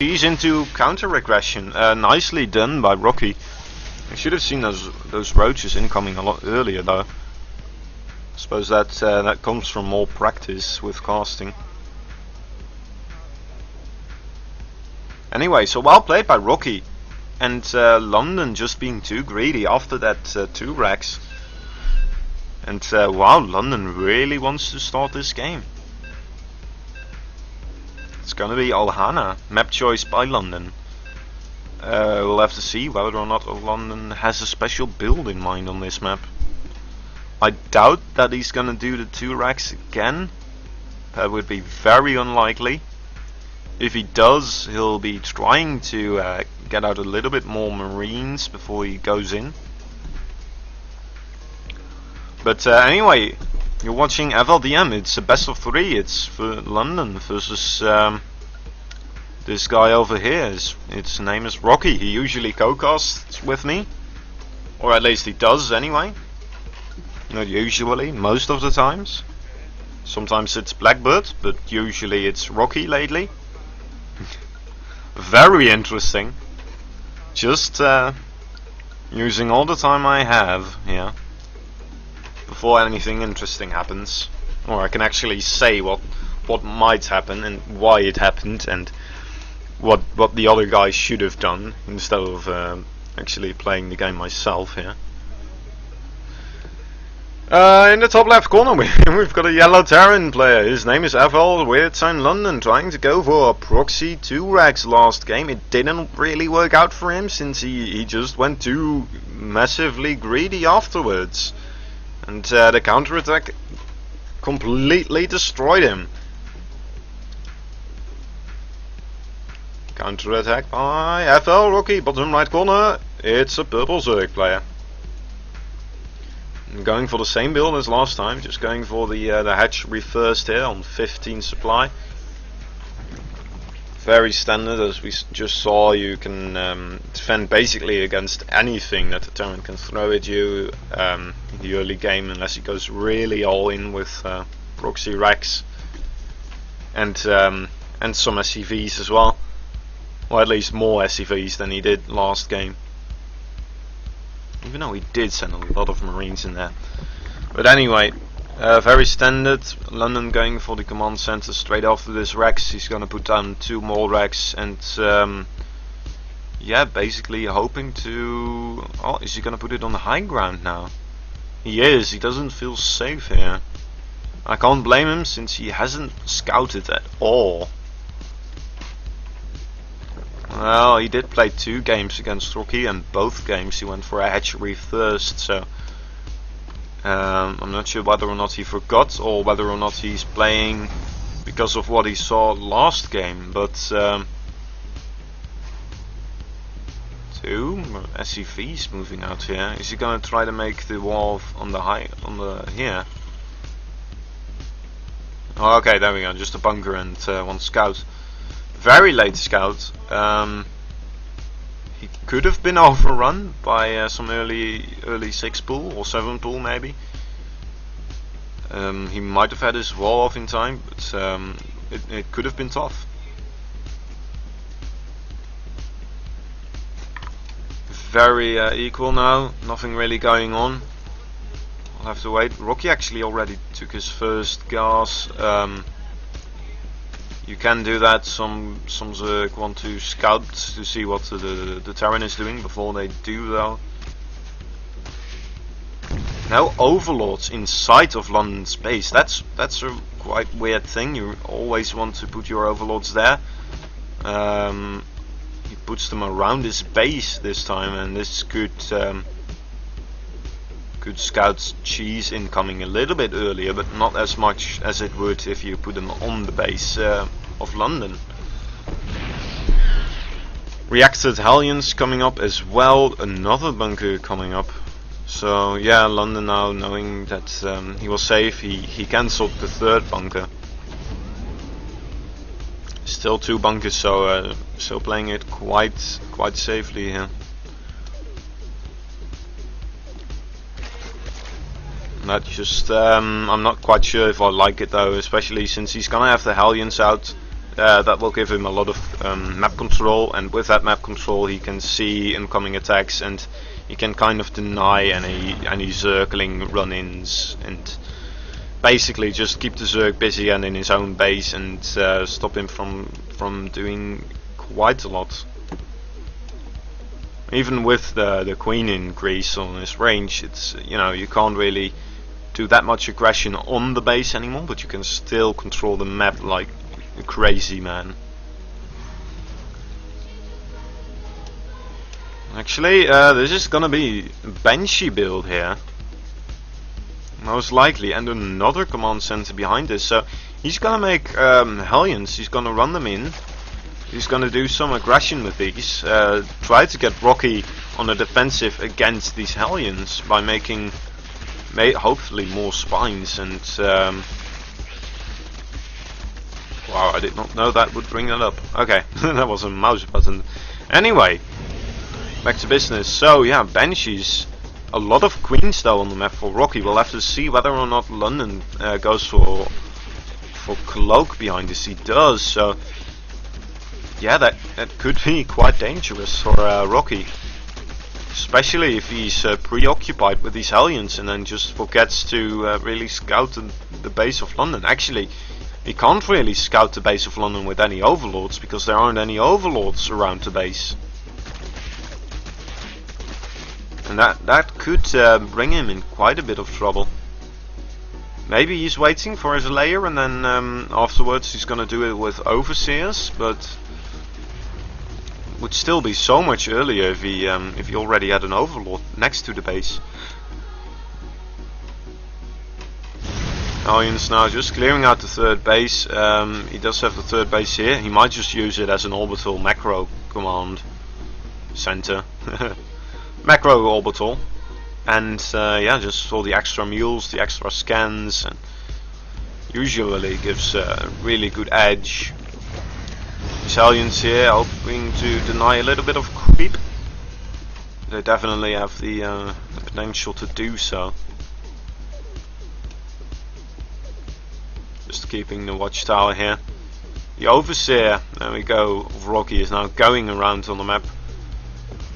He's into counter-aggression. Nicely done by Rocky. I should have seen those roaches incoming a lot earlier though. I suppose that comes from more practice with casting. Anyway, so well played by Rocky. And London just being too greedy after that 2 racks. And wow, London really wants to start this game. It's gonna be Alhana, map choice by London. We'll have to see whether or not London has a special build in mind on this map. I doubt that he's gonna do the 2 racks again. That would be very unlikely. If he does, he'll be trying to get out a little bit more Marines before he goes in. But anyway, you're watching FLDM. It's a best of 3. It's for London versus this guy over here. His name is Rocky. He usually co-casts with me, or at least he does anyway. Not usually, most of the times. Sometimes it's Blackbird, but usually it's Rocky lately. Very interesting. Just using all the time I have here before anything interesting happens, or I can actually say what might happen and why it happened and what the other guy should have done instead of actually playing the game myself here. In the top left corner we've got a yellow Terran player. His name is FL+Lunden, trying to go for a proxy 2 racks last game. It didn't really work out for him since he just went too massively greedy afterwards. And the counterattack completely destroyed him. Counterattack by FL Rocky, bottom right corner. It's a purple Zerg player. Going for the same build as last time, just going for the hatchery first here on 15 supply. Very standard, as we just saw. You can defend basically against anything that the Terran can throw at you in the early game, unless he goes really all in with proxy racks and some SCVs as well, or at least more SCVs than he did last game. Even though he did send a lot of Marines in there. But anyway, very standard. London going for the command center straight after this racks. He's gonna put down 2 more racks and yeah, basically hoping to... Oh, is he gonna put it on the high ground now? He is. He doesn't feel safe here. I can't blame him since he hasn't scouted at all. Well, he did play 2 games against Rocky, and both games he went for a hatchery first, so I'm not sure whether or not he forgot or whether or not he's playing because of what he saw last game, but 2 SCVs moving out here. Is he gonna try to make the wall on the here? Oh, okay, there we go, just a bunker and 1 scout. Very late scout. He could have been overrun by some early 6 pool or 7 pool maybe. He might have had his wall off in time, but it could have been tough. Very equal now, nothing really going on. I'll have to wait. Rocky actually already took his first gas. You can do that. Some Zerg want to scout to see what the Terran is doing before they do though. Now Overlords inside of London's base. That's a quite weird thing. You always want to put your Overlords there. He puts them around his base this time, and this could scout cheese incoming a little bit earlier, but not as much as it would if you put them on the base of London. Reacted Hellions coming up as well, another bunker coming up. So yeah, London now knowing that he was safe, he cancelled the 3rd bunker. Still 2 bunkers, so playing it quite safely here. That just I'm not quite sure if I like it though, especially since he's gonna have the Hellions out that will give him a lot of map control, and with that map control he can see incoming attacks, and he can kind of deny any circling run-ins, and basically just keep the Zerg busy and in his own base, and stop him from doing quite a lot. Even with the Queen increase on his range, it's, you know, you can't really do that much aggression on the base anymore, but you can still control the map like a crazy man. Actually, this is gonna be a Banshee build here, most likely, and another command center behind this. So he's gonna make Hellions, he's gonna run them in, he's gonna do some aggression with these, try to get Rocky on the defensive against these Hellions by making hopefully more spines, and wow, I did not know that would bring that up. Okay, that was a mouse button. Anyway, back to business. So yeah, Banshees, a lot of Queens though on the map for Rocky. We'll have to see whether or not London goes for Cloak behind this. He does, so yeah, that could be quite dangerous for Rocky. Especially if he's preoccupied with these Hellions and then just forgets to really scout the base of London. Actually, he can't really scout the base of London with any overlords, because there aren't any overlords around the base. And that could bring him in quite a bit of trouble. Maybe he's waiting for his lair, and then afterwards he's gonna do it with Overseers, but would still be so much earlier if he already had an overlord next to the base. Hellions now just clearing out the third base. He does have the third base here. He might just use it as an orbital macro command center. Macro orbital. And yeah, just for the extra mules, the extra scans, and usually gives a really good edge. Hellions here hoping to deny a little bit of creep. They definitely have the potential to do so. Just keeping the watchtower here. The Overseer, there we go, of Rocky is now going around on the map.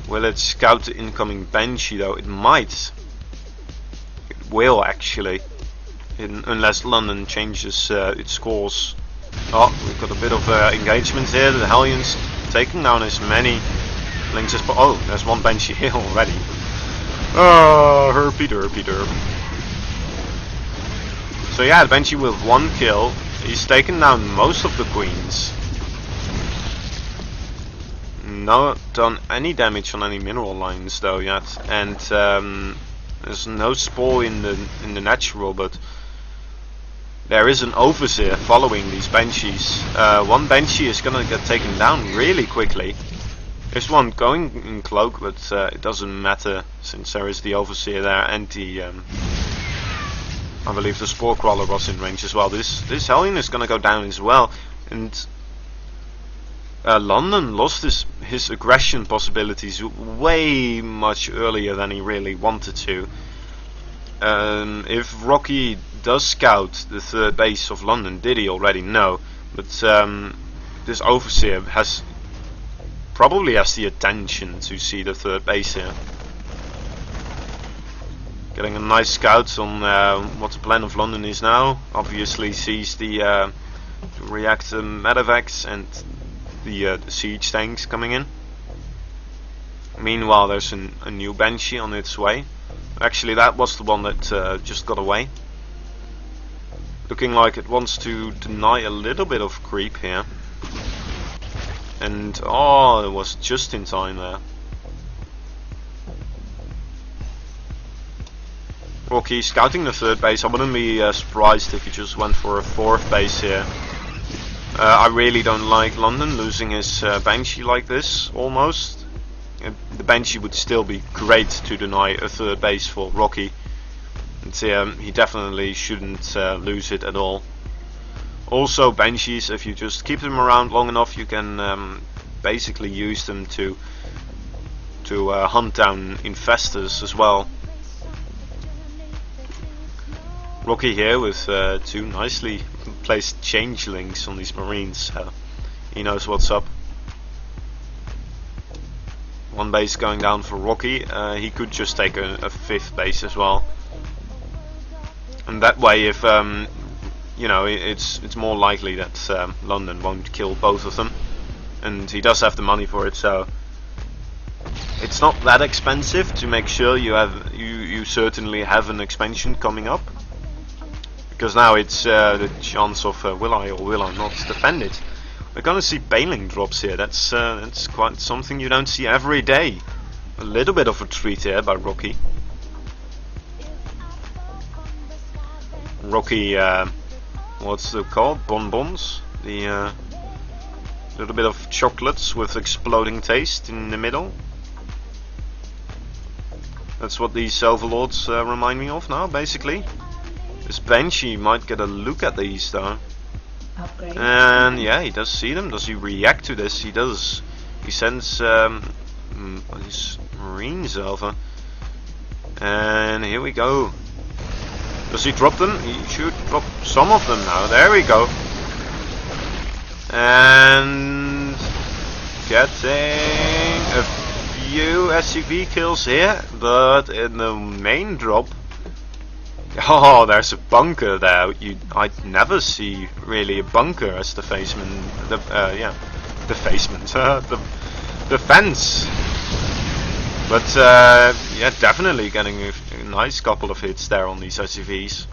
Will it scout the incoming Banshee though? It might. It will actually. Unless London changes its course. Oh, we've got a bit of engagement here. The Hellions taking down as many links as oh, there's one Banshee here already. Oh, herpy derpy derp. So yeah, the Banshee with one kill. He's taken down most of the Queens. Not done any damage on any mineral lines though yet, and there's no spore in the natural, but there is an Overseer following these Banshees. One Banshee is gonna get taken down really quickly. There's one going in Cloak, but it doesn't matter since there is the Overseer there, and the I believe the Spore Crawler was in range as well. This Hellion is gonna go down as well, and London lost his aggression possibilities way much earlier than he really wanted to. If Rocky does scout the third base of London, did he already? No, but this Overseer probably has the attention to see the third base here. Getting a nice scout on what the plan of London is now. Obviously sees the reactor medevacs and the siege tanks coming in. Meanwhile, there's a new Banshee on its way. Actually, that was the one that just got away. Looking like it wants to deny a little bit of creep here. And oh, it was just in time there. Rocky scouting the third base. I wouldn't be surprised if he just went for a fourth base here. I really don't like London losing his Banshee like this, almost. The Banshee would still be great to deny a third base for Rocky. And he definitely shouldn't lose it at all. Also, Banshees, if you just keep them around long enough, you can basically use them to hunt down infestors as well. Rocky here with two nicely placed changelings on these marines. He knows what's up. One base going down for Rocky. He could just take a fifth base as well. And that way, if you know, it's more likely that London won't kill both of them, and he does have the money for it, so it's not that expensive to make sure you certainly have an expansion coming up, because now it's the chance of will I or will I not defend it. We're gonna see bailing drops here. That's quite something you don't see every day. A little bit of a treat here by Rocky. Rocky, what's it called? Bonbons. The little bit of chocolates with exploding taste in the middle. That's what these overlords remind me of now, basically. This Banshee might get a look at these though. Upgrade. And yeah, he does see them. Does he react to this? He does. He sends his Marines over. And here we go. Does he drop them? He should drop some of them now. There we go. And getting a few SCV kills here, but in the main drop, oh, there's a bunker there. I'd never see really a bunker as the defacement. The fence. But yeah, definitely getting a nice couple of hits there on these SCVs.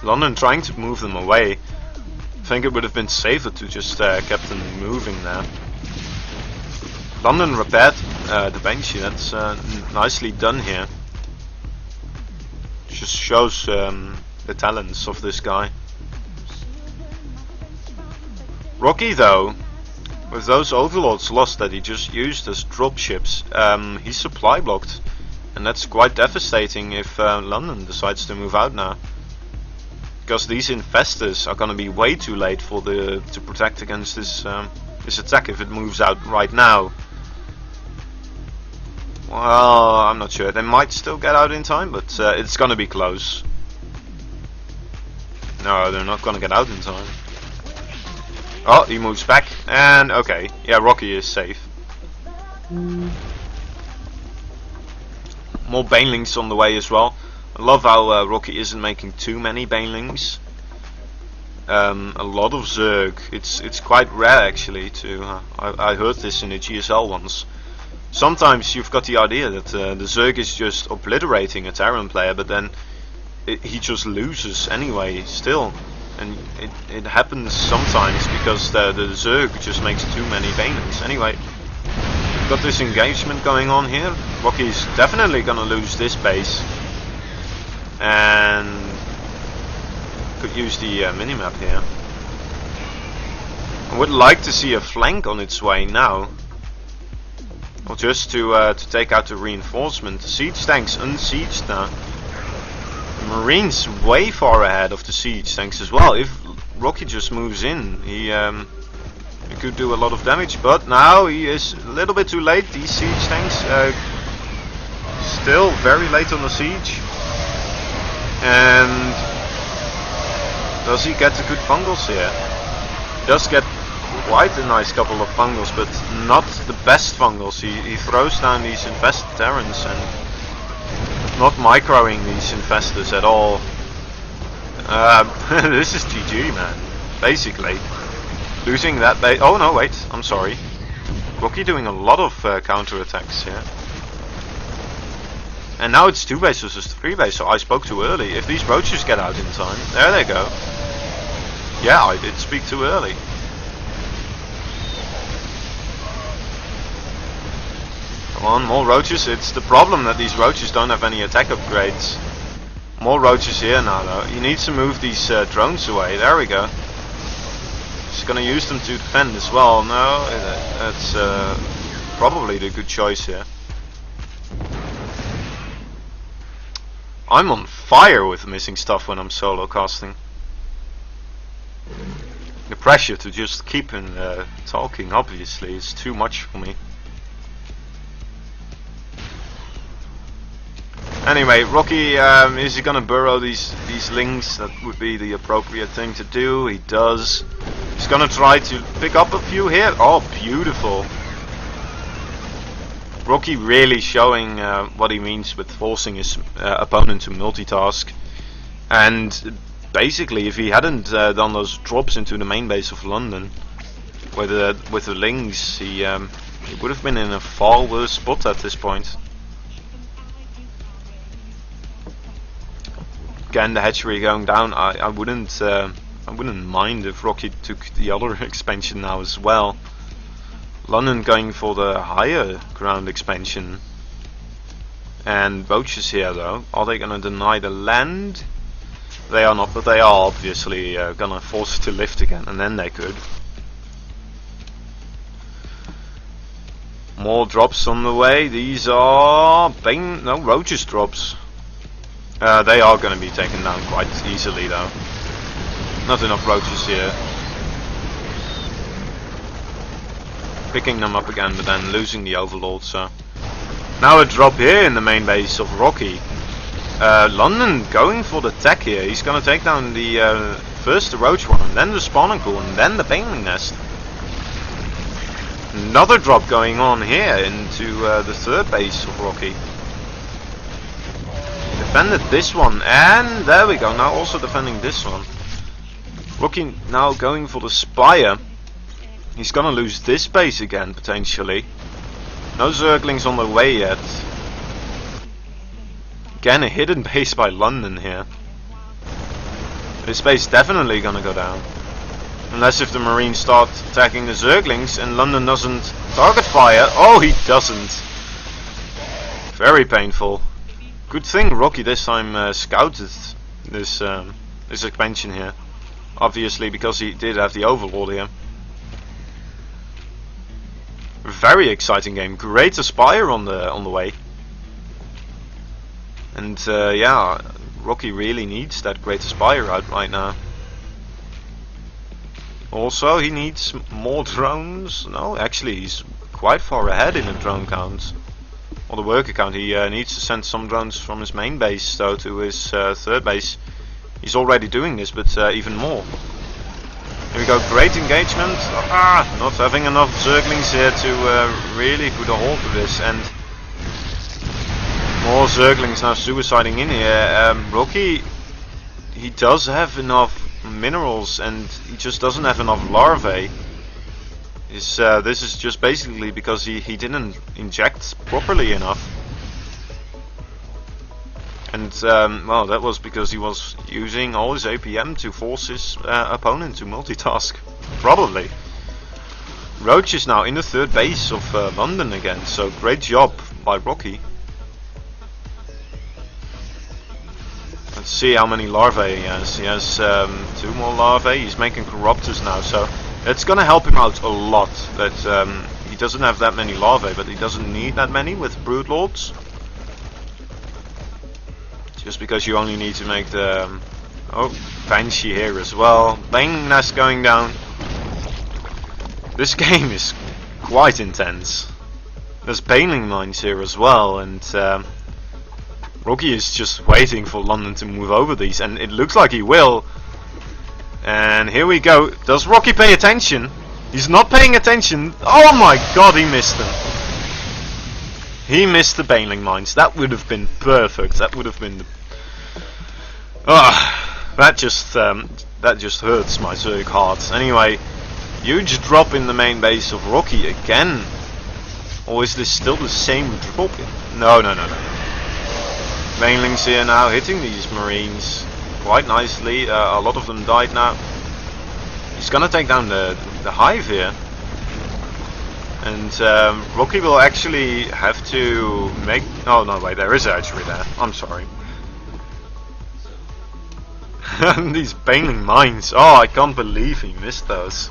London trying to move them away. I think it would have been safer to just kept them moving there. London repaired the Banshee. That's nicely done here. Just shows the talents of this guy. Rocky though, with those overlords lost that he just used as dropships, he's supply blocked, and that's quite devastating if London decides to move out now, because these infestors are going to be way too late for to protect against this this attack if it moves out right now. Well, I'm not sure. They might still get out in time, but it's going to be close. No, they're not going to get out in time. Oh, he moves back, and okay, yeah, Rocky is safe. More banelings on the way as well. I love how Rocky isn't making too many banelings. A lot of Zerg. It's quite rare actually. I heard this in the GSL once. Sometimes you've got the idea that the Zerg is just obliterating a Terran player, but then he just loses anyway still. And it happens sometimes because the Zerg just makes too many banelings. Anyway, got this engagement going on here. Rocky's definitely gonna lose this base, and could use the minimap here. I would like to see a flank on its way now, or just to take out the reinforcement. The siege tanks unsieged now. Marines way far ahead of the siege tanks as well. If Rocky just moves in, he could do a lot of damage, but now he is a little bit too late. These siege tanks still very late on the siege. And does he get the good bungles here? He does get quite a nice couple of bungles, but not the best bungles. He throws down these infested Terrans and not microing these infestors at all. This is GG, man. Basically, losing that base. Oh no, wait. I'm sorry. Rocky doing a lot of counter attacks here. And now it's 2 base versus 3 base. So I spoke too early. If these roaches get out in time, there they go. Yeah, I did speak too early. Come on, more roaches. It's the problem that these roaches don't have any attack upgrades. More roaches here now though. He needs to move these drones away. There we go. He's gonna use them to defend as well. No, that's probably the good choice here. I'm on fire with missing stuff when I'm solo casting. The pressure to just keep talking obviously is too much for me. Anyway, Rocky, is he gonna burrow these links? That would be the appropriate thing to do. He does. He's gonna try to pick up a few here. Oh, beautiful. Rocky really showing what he means with forcing his opponent to multitask. And basically, if he hadn't done those drops into the main base of London with the links, he would have been in a far worse spot at this point. Again, the hatchery going down. I wouldn't mind if Rocky took the other expansion now as well. London going for the higher ground expansion. And Roaches here though. Are they gonna deny the land? They are not, but they are obviously gonna force it to lift again, and then they could. More drops on the way. These are Roaches drops. They are going to be taken down quite easily though. Not enough Roaches here. Picking them up again, but then losing the Overlord. So now a drop here in the main base of Rocky. London going for the tech here. He's going to take down the first the Roach one, and then the spawning pool, and then the Baneling Nest. Another drop going on here into the third base of Rocky. Defended this one, and there we go. Now also defending this one. Rocky now going for the Spire. He's gonna lose this base again potentially. No Zerglings on the way yet. Again, a hidden base by London here. This base definitely gonna go down. Unless if the Marines start attacking the Zerglings and London doesn't target fire. Oh, he doesn't. Very painful. Good thing Rocky this time scouted this expansion here. Obviously because he did have the Overlord here. Very exciting game. Great Aspire on the way. And yeah, Rocky really needs that Great Aspire out right now. Also, he needs more drones. No, actually, he's quite far ahead in the drone count. Or the worker count. He needs to send some drones from his main base, though, to his third base. He's already doing this, but even more. Here we go, great engagement. Not having enough Zerglings here to really put a halt to this. And more Zerglings now suiciding in here. Rocky, he does have enough minerals, and he just doesn't have enough larvae. This is just basically because he didn't inject properly enough. And well, that was because he was using all his APM to force his opponent to multitask. Probably. Roach is now in the third base of London again, so great job by Rocky. Let's see how many larvae he has. He has 2 more larvae. He's making Corruptors now, so it's gonna help him out a lot that he doesn't have that many larvae, but he doesn't need that many with Broodlords. Just because you only need to make the Banshee here as well. Baneling Nest going down. This game is quite intense. There's Baneling Mines here as well, and Rocky is just waiting for London to move over these, and it looks like he will. And here we go. Does Rocky pay attention? He's not paying attention. Oh my god, he missed them. He missed the Baneling Mines. That would have been perfect. That would have been the... that just hurts my Zerg heart. Anyway, huge drop in the main base of Rocky again. Or is this still the same drop? No. Banelings here now hitting these Marines quite nicely. A lot of them died now. He's gonna take down the hive here. And Rocky will actually have to make... Oh no, wait, there is actually there. I'm sorry. These Baneling Mines. Oh, I can't believe he missed those.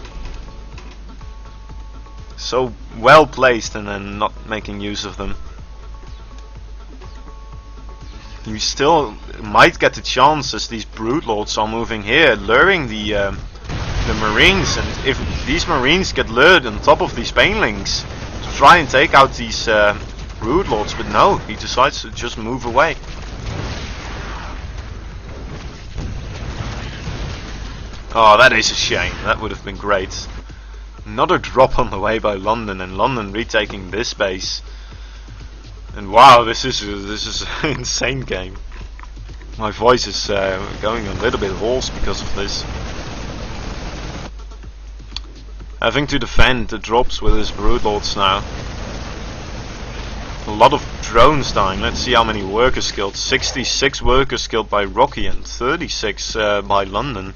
So well placed and then not making use of them. You still might get the chance as these Broodlords are moving here, luring the Marines, and if these Marines get lured on top of these Banelings to try and take out these Broodlords, but no, he decides to just move away. Oh, that is a shame. That would have been great. Another drop on the way by London, and London retaking this base. And wow, this is an insane game. My voice is going a little bit hoarse because of this. Having to defend the drops with his broodlords now. A lot of drones dying. Let's see how many workers killed. 66 workers killed by Rocky and 36 by London.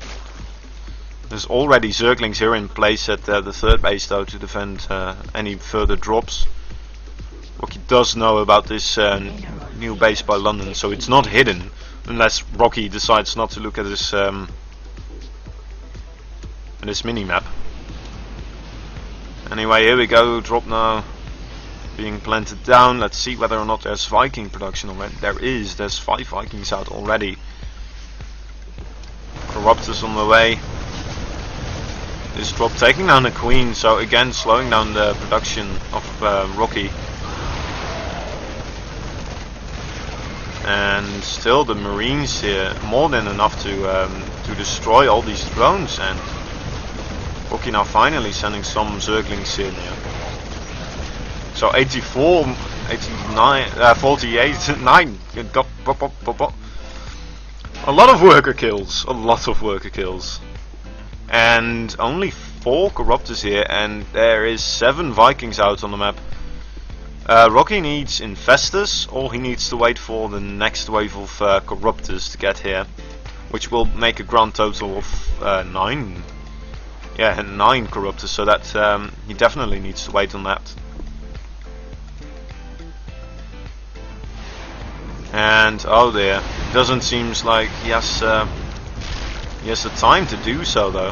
There's already Zerglings here in place at the third base though to defend any further drops. Rocky does know about this new base by London, so it's not hidden unless Rocky decides not to look at this mini-map. Anyway, here we go, drop now being planted down. Let's see whether or not there's Viking production already. There's 5 Vikings out already. Corruptors on the way. This drop taking down the Queen, so again slowing down the production of Rocky. And still the Marines here, more than enough to destroy all these drones, and Rocky now finally sending some Zerglings here now. So 84, 89, 48, 9, a lot of worker kills, and only 4 Corruptors here, and there is 7 Vikings out on the map. Rocky needs Infestors, or he needs to wait for the next wave of Corruptors to get here, which will make a grand total of 9. Yeah, 9 Corruptors, so that he definitely needs to wait on that. And oh dear, doesn't seem like he has the time to do so though.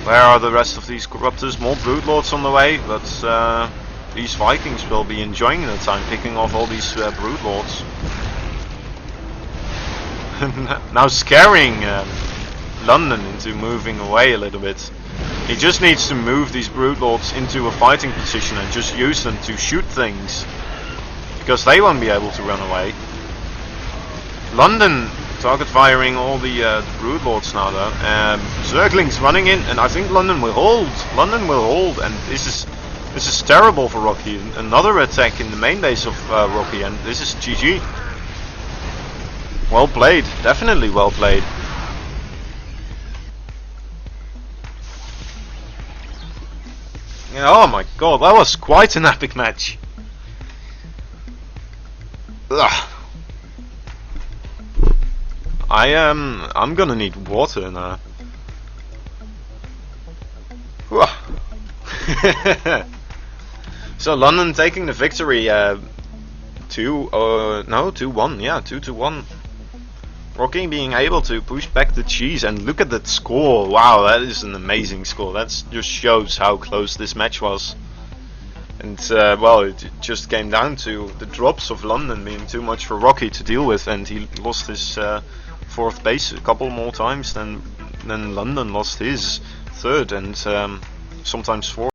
Where are the rest of these Corruptors? More Broodlords on the way, but these Vikings will be enjoying the time picking off all these Broodlords. Now scaring London into moving away a little bit. He just needs to move these Broodlords into a fighting position and just use them to shoot things, because they won't be able to run away. London target firing all the Broodlords now though. Zerglings running in, and I think London will hold. And this is terrible for Rocky. Another attack in the main base of Rocky, and this is GG. Well played, definitely well played. Yeah, oh my god, that was quite an epic match. Ugh. I'm gonna need water now. So London taking the victory 2-1, yeah, 2-1. Rocky being able to push back the cheese, and look at that score. Wow, that is an amazing score. That just shows how close this match was. And well, it just came down to the drops of London being too much for Rocky to deal with, and he lost his 4th base a couple more times. Then London lost his 3rd, and sometimes 4th.